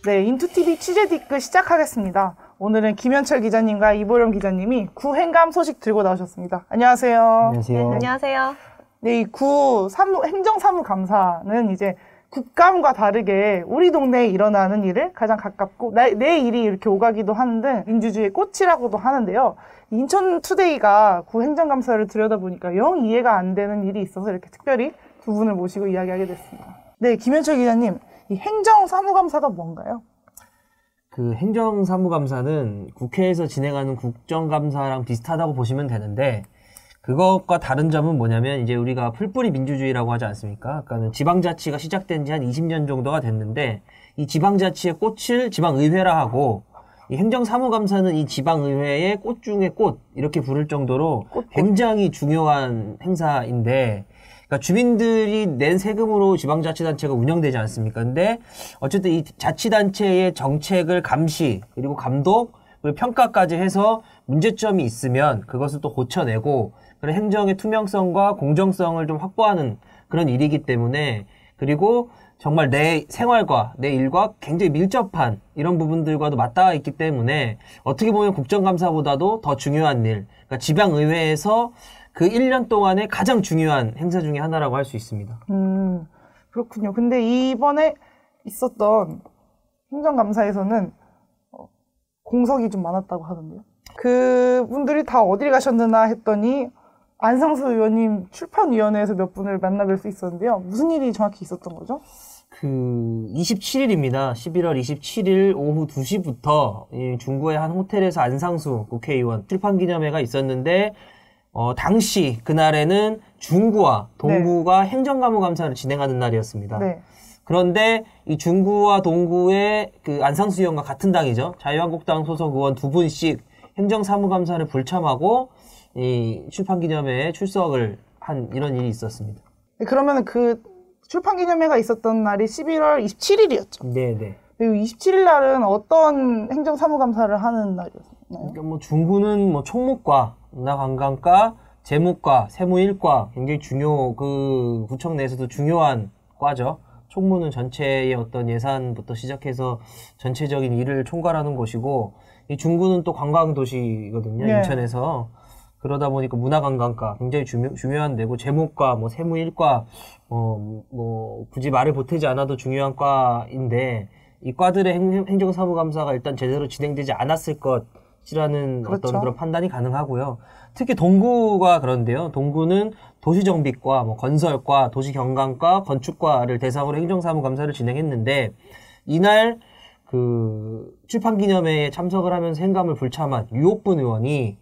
네, 인투TV 취재 뒷글 시작하겠습니다. 오늘은 김현철 기자님과 이보령 기자님이 구 행감 소식 들고 나오셨습니다. 안녕하세요. 안녕하세요. 네, 안녕하세요. 네, 이 구 행정사무감사는 이제 국감과 다르게 우리 동네에 일어나는 일을 가장 가깝고 내 일이 이렇게 오가기도 하는 등 민주주의의 꽃이라고도 하는데요. 인천투데이가 구 행정감사를 들여다보니까 영 이해가 안 되는 일이 있어서 이렇게 특별히 두 분을 모시고 이야기하게 됐습니다. 네, 김현철 기자님, 이 행정사무감사가 뭔가요? 그 행정사무감사는 국회에서 진행하는 국정감사랑 비슷하다고 보시면 되는데, 그것과 다른 점은 뭐냐면 이제 우리가 풀뿌리 민주주의라고 하지 않습니까? 그러니까 지방자치가 시작된 지 한 20년 정도가 됐는데, 이 지방자치의 꽃을 지방의회라 하고, 이 행정사무감사는 이 지방의회의 꽃 중에 꽃 이렇게 부를 정도로 굉장히 중요한 행사인데, 그러니까 주민들이 낸 세금으로 지방자치단체가 운영되지 않습니까? 근데 어쨌든 이 자치단체의 정책을 감시, 그리고 감독, 그리고 평가까지 해서 문제점이 있으면 그것을 또 고쳐내고 그런 행정의 투명성과 공정성을 좀 확보하는 그런 일이기 때문에, 그리고 정말 내 생활과 내 일과 굉장히 밀접한 이런 부분들과도 맞닿아 있기 때문에 어떻게 보면 국정감사보다도 더 중요한 일, 그러니까 지방의회에서 그 1년 동안에 가장 중요한 행사 중에 하나라고 할 수 있습니다. 그렇군요. 근데 이번에 있었던 행정감사에서는 공석이 좀 많았다고 하던데요. 그분들이 다 어딜 가셨느나 했더니 안상수 의원님 출판위원회에서 몇 분을 만나뵐 수 있었는데요. 무슨 일이 정확히 있었던 거죠? 그 27일입니다. 11월 27일 오후 2시부터 이 중구의 한 호텔에서 안상수 국회의원 출판기념회가 있었는데, 당시 그날에는 중구와 동구가 네. 행정감사를 진행하는 날이었습니다. 네. 그런데 이 중구와 동구의 그 안상수 의원과 같은 당이죠. 자유한국당 소속 의원 두 분씩 행정사무감사를 불참하고 이 출판기념회에 출석을 한 이런 일이 있었습니다. 네, 그러면 그 출판기념회가 있었던 날이 11월 27일이었죠. 네네. 27일 날은 어떤 행정사무감사를 하는 날이었나요? 그러니까 뭐 중구는 뭐 총무과, 문화관광과, 재무과, 세무일과 굉장히 그 구청 내에서도 중요한 과죠. 총무는 전체의 어떤 예산부터 시작해서 전체적인 일을 총괄하는 곳이고, 이 중구는 또 관광도시거든요. 네. 인천에서. 그러다 보니까 문화관광과 굉장히 중요한 데고, 재무과, 뭐 세무일과, 뭐 굳이 말을 보태지 않아도 중요한 과인데, 이 과들의 행정사무감사가 일단 제대로 진행되지 않았을 것이라는 그렇죠. 어떤 그런 판단이 가능하고요. 특히 동구가 그런데요. 동구는 도시정비과, 뭐 건설과, 도시경관과, 건축과를 대상으로 행정사무감사를 진행했는데, 이날 그 출판기념회에 참석을 하면서 행감을 불참한 유옥분 의원이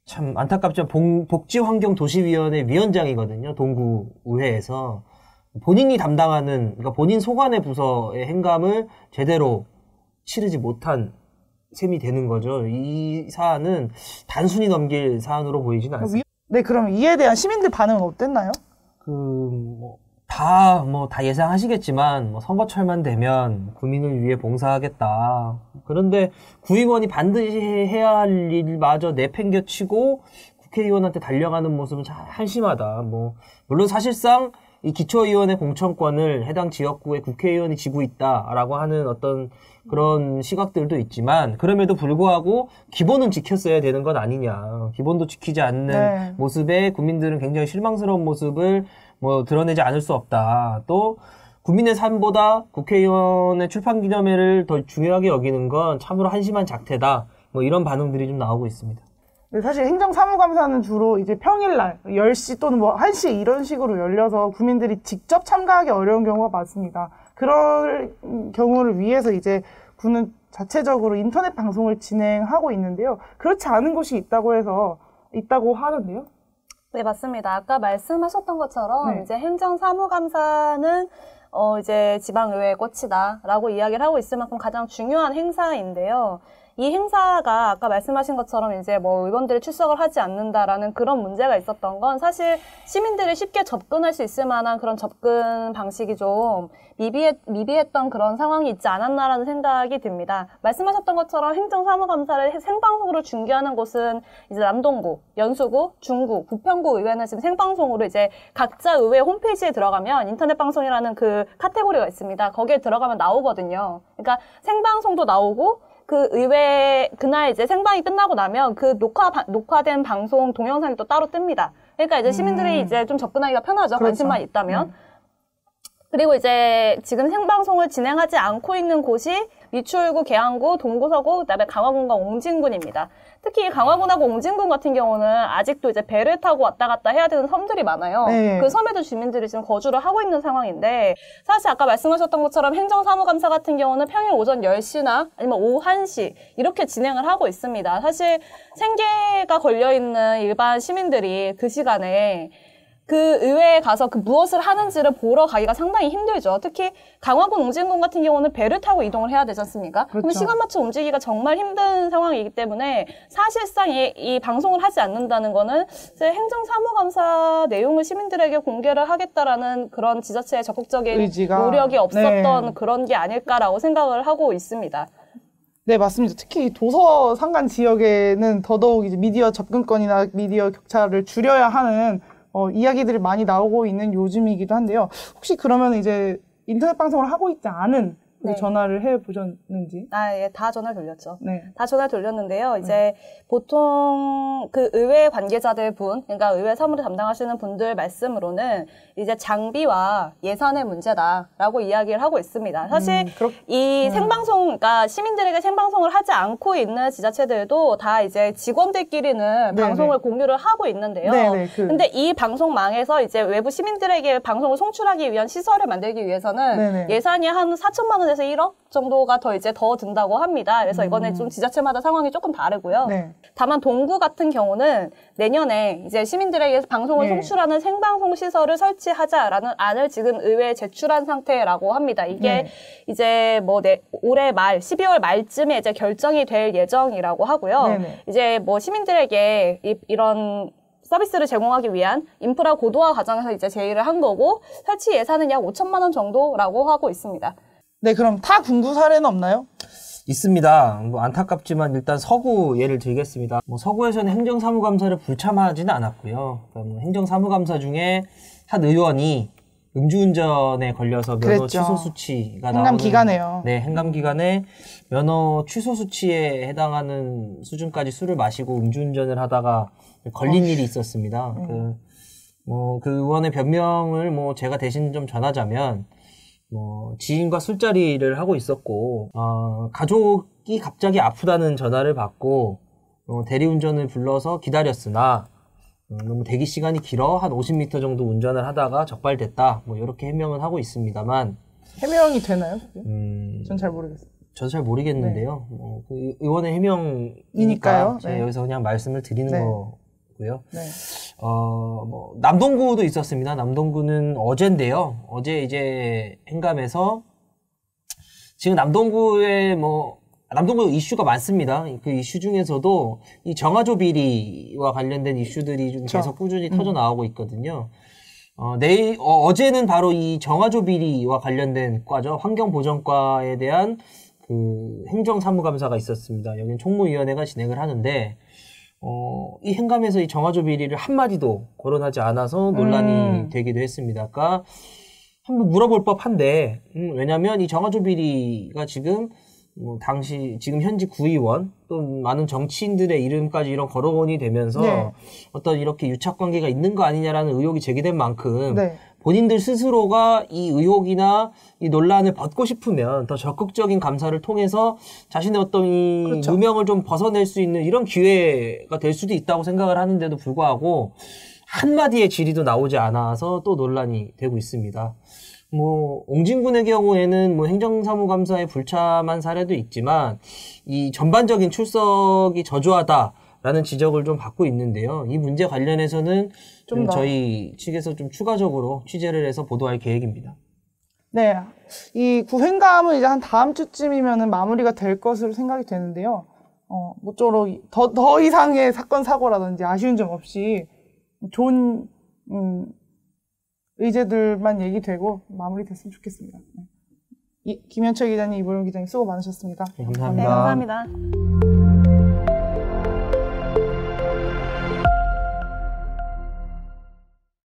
참 안타깝지만 복지환경도시위원회 위원장이거든요. 동구의회에서. 본인이 담당하는, 그러니까 본인 소관의 부서의 행감을 제대로 치르지 못한 셈이 되는 거죠. 이 사안은 단순히 넘길 사안으로 보이지는 않습니다. 네, 그럼 이에 대한 시민들 반응은 어땠나요? 다 예상하시겠지만, 선거철만 되면 국민을 위해 봉사하겠다. 그런데 구의원이 반드시 해야 할 일마저 내팽겨치고 국회의원한테 달려가는 모습은 참 한심하다. 물론 사실상 이 기초의원의 공천권을 해당 지역구의 국회의원이 지고 있다라고 하는 어떤 그런 시각들도 있지만, 그럼에도 불구하고 기본은 지켰어야 되는 건 아니냐. 기본도 지키지 않는 네. 모습에 국민들은 굉장히 실망스러운 모습을 드러내지 않을 수 없다. 또 국민의 삶보다 국회의원의 출판기념회를 더 중요하게 여기는 건 참으로 한심한 작태다. 이런 반응들이 좀 나오고 있습니다. 네, 사실 행정사무감사는 주로 이제 평일날 10시 또는 1시 이런 식으로 열려서 국민들이 직접 참가하기 어려운 경우가 많습니다. 그런 경우를 위해서 이제 구는 자체적으로 인터넷 방송을 진행하고 있는데요. 그렇지 않은 곳이 있다고 하는데요. 네, 맞습니다. 아까 말씀하셨던 것처럼 네. 이제 행정사무감사는 이제 지방의회의 꽃이다라고 이야기를 하고 있을 만큼 가장 중요한 행사인데요. 이 행사가 아까 말씀하신 것처럼 이제 뭐 의원들이 출석을 하지 않는다라는 그런 문제가 있었던 건 사실 시민들이 쉽게 접근할 수 있을 만한 그런 접근 방식이 좀 미비했던 그런 상황이 있지 않았나라는 생각이 듭니다. 말씀하셨던 것처럼 행정사무감사를 생방송으로 중계하는 곳은 이제 남동구, 연수구, 중구, 부평구 의회는 지금 생방송으로 이제 각자 의회 홈페이지에 들어가면 인터넷 방송이라는 그 카테고리가 있습니다. 거기에 들어가면 나오거든요. 그러니까 생방송도 나오고 그 의회 그날 이제 생방이 끝나고 나면 그 녹화된 방송 동영상이 또 따로 뜹니다. 그러니까 이제 시민들이 이제 좀 접근하기가 편하죠. 그렇죠. 관심만 있다면. 그리고 이제 지금 생방송을 진행하지 않고 있는 곳이 미추홀구, 계양구, 동구서구, 그다음에 강화군과 옹진군입니다. 특히 이 강화군하고 옹진군 같은 경우는 아직도 이제 배를 타고 왔다 갔다 해야 되는 섬들이 많아요. 네. 그 섬에도 주민들이 지금 거주를 하고 있는 상황인데 사실 아까 말씀하셨던 것처럼 행정사무감사 같은 경우는 평일 오전 10시나 아니면 오후 1시 이렇게 진행을 하고 있습니다. 사실 생계가 걸려있는 일반 시민들이 그 시간에 그 의회에 가서 그 무엇을 하는지를 보러 가기가 상당히 힘들죠. 특히 강화군, 옹진군 같은 경우는 배를 타고 이동을 해야 되지 않습니까? 그럼 그렇죠. 시간 맞춰 움직이기가 정말 힘든 상황이기 때문에 사실상 이 방송을 하지 않는다는 거는 이제 행정사무감사 내용을 시민들에게 공개를 하겠다라는 그런 지자체의 적극적인 의지가. 노력이 없었던 네. 그런 게 아닐까라고 생각을 하고 있습니다. 네, 맞습니다. 특히 도서 상간 지역에는 더더욱 이제 미디어 접근권이나 미디어 격차를 줄여야 하는 이야기들이 많이 나오고 있는 요즘이기도 한데요. 혹시 그러면 이제 인터넷 방송을 하고 있지 않은 네. 전화를 해 보셨는지? 예, 다 전화를 돌렸죠. 네. 다 전화를 돌렸는데요. 이제 보통 그 의회 관계자들 그러니까 의회 사무를 담당하시는 분들 말씀으로는 이제 장비와 예산의 문제다라고 이야기를 하고 있습니다. 사실 이 생방송, 그러니까 시민들에게 생방송을 하지 않고 있는 지자체들도 다 이제 직원들끼리는 네네. 방송을 공유를 하고 있는데요. 네네, 근데 이 방송망에서 이제 외부 시민들에게 방송을 송출하기 위한 시설을 만들기 위해서는 네네. 예산이 한 4천만 원에서 1억 정도가 더 이제 더 든다고 합니다. 그래서 이거는 좀 지자체마다 상황이 조금 다르고요. 네. 다만 동구 같은 경우는 내년에 이제 시민들에게 방송을 네. 송출하는 생방송 시설을 설치하자라는 안을 지금 의회에 제출한 상태라고 합니다. 이게 네. 이제 뭐 올해 말 12월 말쯤에 이제 결정이 될 예정이라고 하고요. 네네. 이제 뭐 시민들에게 이런 서비스를 제공하기 위한 인프라 고도화 과정에서 이제 제의를 한 거고 설치 예산은 약 5천만 원 정도라고 하고 있습니다. 네, 그럼 타 군구 사례는 없나요? 있습니다. 뭐 안타깝지만 일단 서구 예를 들겠습니다. 뭐 서구에서는 행정사무감사를 불참하지는 않았고요. 그러니까 뭐 행정사무감사 중에 한 의원이 음주운전에 걸려서 면허 그랬죠. 취소 수치가 행감 나오는 기간에요. 네, 행감 기간에 면허 취소 수치에 해당하는 수준까지 술을 마시고 음주운전을 하다가 걸린 일이 있었습니다. 그 의원의 변명을 뭐 제가 대신 좀 전하자면 지인과 술자리를 하고 있었고, 가족이 갑자기 아프다는 전화를 받고, 대리운전을 불러서 기다렸으나, 너무 대기 시간이 길어 한 50m 정도 운전을 하다가 적발됐다. 이렇게 해명은 하고 있습니다만. 해명이 되나요? 전 잘 모르겠어요. 저도 잘 모르겠는데요. 그 의원의 해명이니까 이니까요. 제가 네. 여기서 그냥 말씀을 드리는 네. 거고요. 네. 남동구도 있었습니다. 남동구는 어제인데요. 어제 이제 행감에서 지금 남동구에 남동구 이슈가 많습니다. 그 이슈 중에서도 이 정화조 비리와 관련된 이슈들이 좀 계속 꾸준히 터져 나오고 있거든요. 어제는 바로 이 정화조 비리와 관련된 과죠. 환경보전과에 대한 그 행정사무감사가 있었습니다. 여기는 총무위원회가 진행을 하는데, 이 행감에서 이 정화조 비리를 한마디도 거론하지 않아서 논란이 되기도 했습니다. 그러니까 한번 물어볼 법한데, 왜냐면 이 정화조 비리가 지금 지금 현지 구의원 또 많은 정치인들의 이름까지 이런 거론이 되면서 네. 어떤 이렇게 유착관계가 있는 거 아니냐라는 의혹이 제기된 만큼 네. 본인들 스스로가 이 의혹이나 이 논란을 벗고 싶으면 더 적극적인 감사를 통해서 자신의 어떤 이 그렇죠. 누명을 좀 벗어낼 수 있는 이런 기회가 될 수도 있다고 생각을 하는데도 불구하고 한마디의 질의도 나오지 않아서 또 논란이 되고 있습니다. 옹진군의 경우에는 행정사무감사에 불참한 사례도 있지만 이 전반적인 출석이 저조하다라는 지적을 좀 받고 있는데요. 이 문제 관련해서는 좀 저희 측에서 좀 추가적으로 취재를 해서 보도할 계획입니다. 네. 이 구행감은 이제 한 다음 주쯤이면은 마무리가 될 것으로 생각이 되는데요. 모쪼록 더 이상의 사건 사고라든지 아쉬운 점 없이 좋은 의제들만 얘기되고 마무리됐으면 좋겠습니다. 김현철 기자님, 이보영 기자님 수고 많으셨습니다. 감사합니다. 네, 감사합니다.